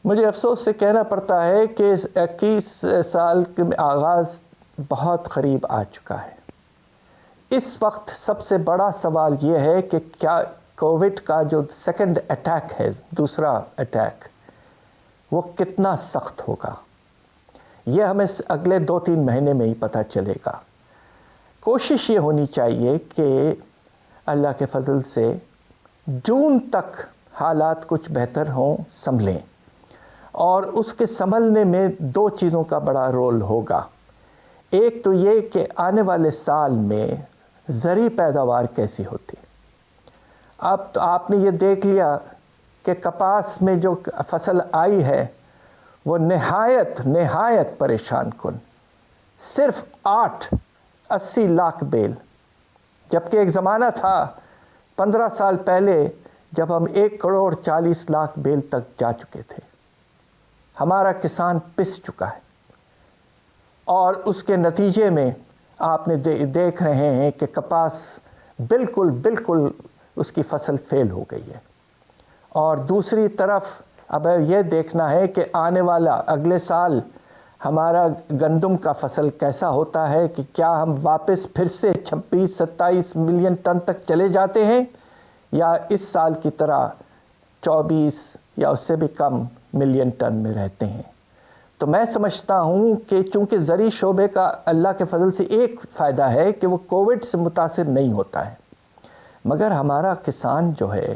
مجھے افسوس سے کہنا پڑتا ہے کہ 21 سال کے آغاز بہت قریب آ چکا ہے۔ اس وقت سب سے بڑا سوال یہ ہے کہ کیا کووڈ کا جو سیکنڈ اٹیک ہے، دوسرا اٹیک، وہ کتنا سخت ہوگا؟ یہ ہمیں اگلے 2-3 مہینے میں ہی پتہ چلے گا۔ کوشش یہ ہونی چاہیے کہ اللہ کے فضل سے جون تک حالات کچھ بہتر ہوں، سنبھلیں، اور اس کے سنبھلنے میں 2 چیزوں کا بڑا رول ہوگا۔ ایک تو یہ کہ آنے والے سال میں زرعی پیداوار کیسی ہوتی۔ اب تو آپ نے یہ دیکھ لیا کہ کپاس میں جو فصل آئی ہے وہ نہایت پریشان کن، صرف 80 لاکھ بیل، جبکہ ایک زمانہ تھا 15 سال پہلے جب ہم 1,40,00,000 بیل تک جا چکے تھے۔ ہمارا کسان پس چکا ہے، اور اس کے نتیجے میں آپ نے دیکھ رہے ہیں کہ کپاس بالکل اس کی فصل فیل ہو گئی ہے۔ اور دوسری طرف اب یہ دیکھنا ہے کہ آنے والا اگلے سال ہمارا گندم کا فصل کیسا ہوتا ہے، کہ کیا ہم واپس پھر سے 26-27 ملین ٹن تک چلے جاتے ہیں، یا اس سال کی طرح 24 یا اس سے بھی کم ملین ٹن میں رہتے ہیں۔ تو میں سمجھتا ہوں کہ چونکہ زرعی شعبے کا اللہ کے فضل سے ایک فائدہ ہے کہ وہ کووڈ سے متاثر نہیں ہوتا ہے، مگر ہمارا کسان جو ہے،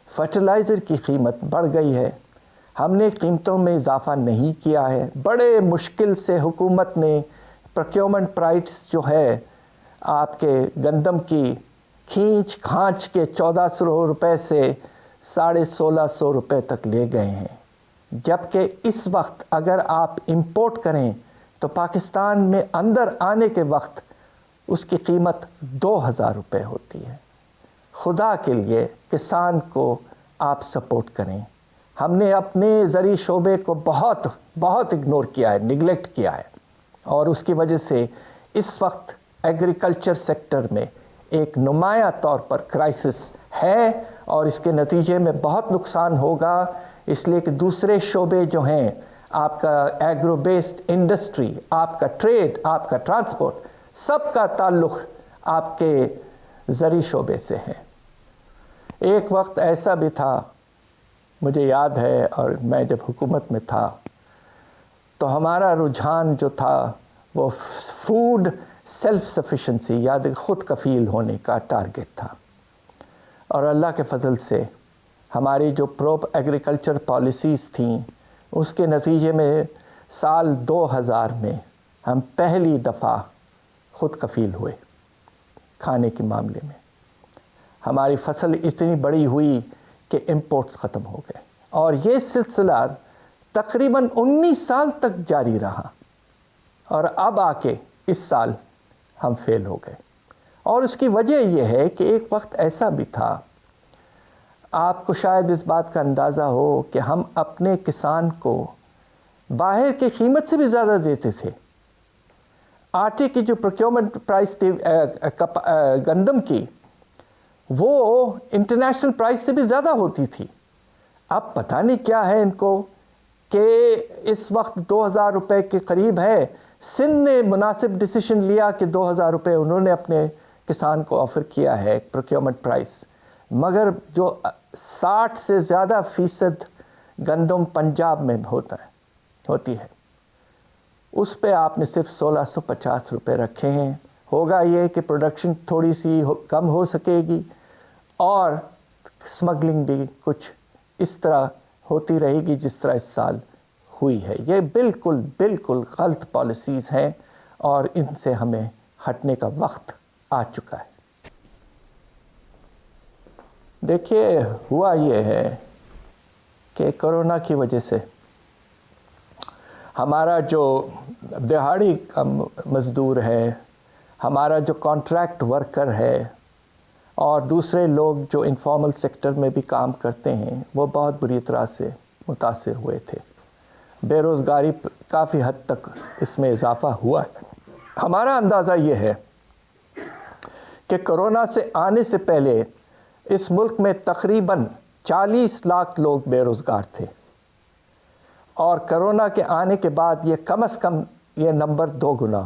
فرٹیلائزر کی قیمت بڑھ گئی ہے، ہم نے قیمتوں میں اضافہ نہیں کیا ہے، بڑے مشکل سے حکومت نے پروکیورمنٹ پرائس جو ہے آپ کے گندم کی کھانچ کے 1400 روپے سے 1650 روپے تک لے گئے ہیں، جبکہ اس وقت اگر آپ امپورٹ کریں تو پاکستان میں اندر آنے کے وقت اس کی قیمت 2000 روپے ہوتی ہے۔ خدا کے لیے کسان کو آپ سپورٹ کریں۔ ہم نے اپنے زرعی شعبے کو بہت اگنور کیا ہے، نگلیکٹ کیا ہے، اور اس کی وجہ سے اس وقت ایگریکلچر سیکٹر میں ایک نمایاں طور پر کرائسس ہے، اور اس کے نتیجے میں بہت نقصان ہوگا، اس لیے کہ دوسرے شعبے جو ہیں، آپ کا ایگرو بیسڈ انڈسٹری، آپ کا ٹریڈ، آپ کا ٹرانسپورٹ، سب کا تعلق آپ کے زرعی شعبے سے ہے۔ ایک وقت ایسا بھی تھا، مجھے یاد ہے، اور میں جب حکومت میں تھا تو ہمارا رجحان جو تھا وہ فوڈ سیلف سفیشنسی، یاد خود کفیل ہونے کا ٹارگٹ تھا، اور اللہ کے فضل سے ہماری جو ایگریکلچر پالیسیز تھیں، اس کے نتیجے میں سال 2000 میں ہم پہلی دفعہ خود کفیل ہوئے کھانے کے معاملے میں۔ ہماری فصل اتنی بڑی ہوئی کہ امپورٹس ختم ہو گئے، اور یہ سلسلہ تقریباً 19 سال تک جاری رہا، اور اب آ کے اس سال ہم فیل ہو گئے۔ اور اس کی وجہ یہ ہے کہ ایک وقت ایسا بھی تھا، آپ کو شاید اس بات کا اندازہ ہو کہ ہم اپنے کسان کو باہر کی قیمت سے بھی زیادہ دیتے تھے۔ آٹے کی جو پروکیورمنٹ پرائس تھی گندم کی، وہ انٹرنیشنل پرائس سے بھی زیادہ ہوتی تھی۔ اب پتہ نہیں کیا ہے ان کو کہ اس وقت 2000 روپے کے قریب ہے۔ سندھ نے مناسب ڈیسیشن لیا کہ 2000 روپے انہوں نے اپنے کسان کو آفر کیا ہے پروکیورمنٹ پرائس، مگر جو 60 سے زیادہ فیصد گندم پنجاب میں ہوتی ہے، اس پہ آپ نے صرف 1650 روپے رکھے ہیں۔ ہوگا یہ کہ پروڈکشن تھوڑی سی کم ہو سکے گی، اور سمگلنگ بھی کچھ اس طرح ہوتی رہے گی جس طرح اس سال ہوئی ہے۔ یہ بالکل غلط پالیسیز ہیں، اور ان سے ہمیں ہٹنے کا وقت آ چکا ہے۔ دیکھیے، ہوا یہ ہے کہ کرونا کی وجہ سے ہمارا جو دہاڑی کا مزدور ہے، ہمارا جو کانٹریکٹ ورکر ہے، اور دوسرے لوگ جو انفارمل سیکٹر میں بھی کام کرتے ہیں، وہ بہت بری طرح سے متاثر ہوئے تھے۔ بے روزگاری کافی حد تک اس میں اضافہ ہوا ہے۔ ہمارا اندازہ یہ ہے کہ کرونا سے آنے سے پہلے اس ملک میں تقریباً 40 لاکھ لوگ بے روزگار تھے، اور کرونا کے آنے کے بعد یہ کم از کم یہ نمبر 2 گنا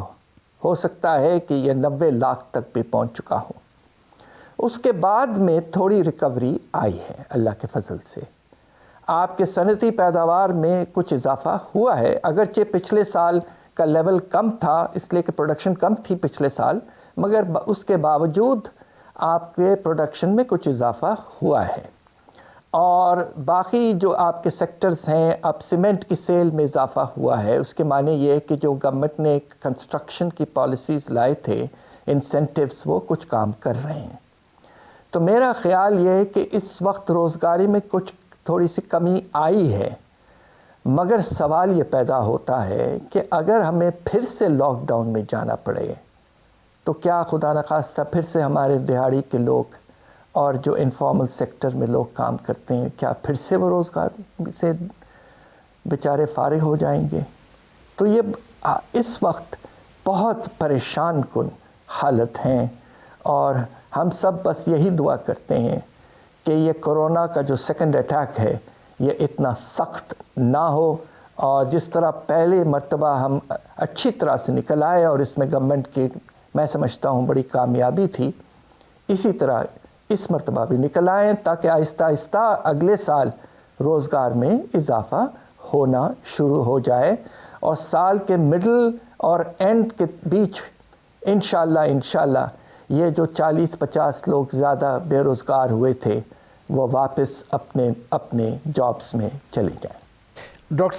ہو سکتا ہے کہ یہ 90 لاکھ تک بھی پہنچ چکا ہو۔ اس کے بعد میں تھوڑی ریکوری آئی ہے اللہ کے فضل سے۔ آپ کے صنعتی پیداوار میں کچھ اضافہ ہوا ہے، اگرچہ پچھلے سال کا لیول کم تھا اس لیے کہ پروڈکشن کم تھی پچھلے سال، مگر اس کے باوجود آپ کے پروڈکشن میں کچھ اضافہ ہوا ہے۔ اور باقی جو آپ کے سیکٹرز ہیں، اب سیمنٹ کی سیل میں اضافہ ہوا ہے، اس کے معنی یہ ہے کہ جو گورنمنٹ نے کنسٹرکشن کی پالیسیز لائے تھے، انسینٹیوز، وہ کچھ کام کر رہے ہیں۔ تو میرا خیال یہ ہے کہ اس وقت روزگاری میں کچھ تھوڑی سی کمی آئی ہے، مگر سوال یہ پیدا ہوتا ہے کہ اگر ہمیں پھر سے لاک ڈاؤن میں جانا پڑے تو کیا خدا نخواستہ پھر سے ہمارے دہاڑی کے لوگ اور جو انفارمل سیکٹر میں لوگ کام کرتے ہیں، کیا پھر سے وہ روزگار سے بیچارے فارغ ہو جائیں گے؟ تو یہ اس وقت بہت پریشان کن حالت ہیں، اور ہم سب بس یہی دعا کرتے ہیں کہ یہ کرونا کا جو سیکنڈ اٹیک ہے یہ اتنا سخت نہ ہو، اور جس طرح پہلے مرتبہ ہم اچھی طرح سے نکل آئے اور اس میں گورنمنٹ کی میں سمجھتا ہوں بڑی کامیابی تھی، اسی طرح اس مرتبہ بھی نکل آئیں تاکہ آہستہ آہستہ اگلے سال روزگار میں اضافہ ہونا شروع ہو جائے، اور سال کے مڈل اور اینڈ کے بیچ انشاءاللہ یہ جو 40-50 لوگ زیادہ بے روزگار ہوئے تھے وہ واپس اپنے جابس میں چلے جائیں۔ ڈاکٹر